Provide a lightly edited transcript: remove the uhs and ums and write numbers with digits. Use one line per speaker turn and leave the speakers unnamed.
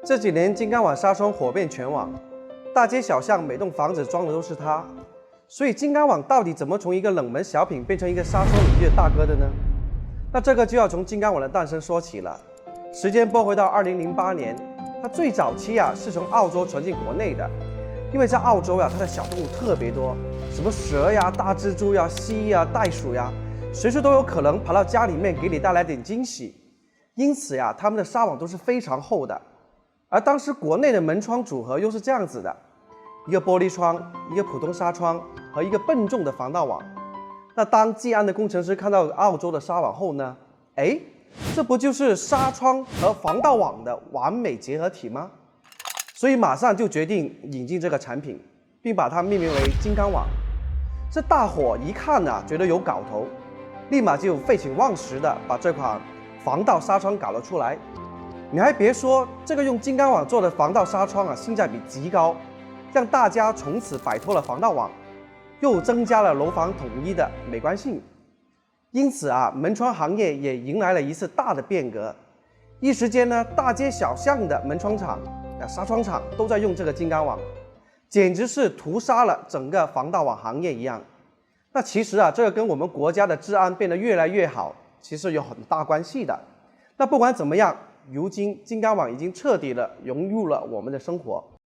这几年金刚网纱窗火遍全网，大街小巷每栋房子装的都是它。所以金刚网到底怎么从一个冷门小品变成一个纱窗领域的大哥的呢？那这个就要从金刚网的诞生说起了。时间拨回到2008年，它最早期是从澳洲传进国内的。因为在澳洲它的小动物特别多，什么蛇呀、大蜘蛛呀、蜥蜴呀、袋鼠呀，随时都有可能跑到家里面给你带来点惊喜。因此它们的纱网都是非常厚的。而当时国内的门窗组合又是这样子的：一个玻璃窗，一个普通纱窗和一个笨重的防盗网。那当技安的工程师看到澳洲的纱网后呢，这不就是纱窗和防盗网的完美结合体吗？所以马上就决定引进这个产品，并把它命名为金刚网。这大伙一看觉得有搞头，立马就废寝忘食的把这款防盗纱窗搞了出来。你还别说，这个用金刚网做的防盗纱窗性价比极高，让大家从此摆脱了防盗网，又增加了楼房统一的美观性。因此门窗行业也迎来了一次大的变革。一时间大街小巷的门窗厂、纱窗厂都在用这个金刚网，简直是屠杀了整个防盗网行业一样。那其实这个跟我们国家的治安变得越来越好，其实有很大关系的。那不管怎么样，如今金刚网已经彻底的融入了我们的生活。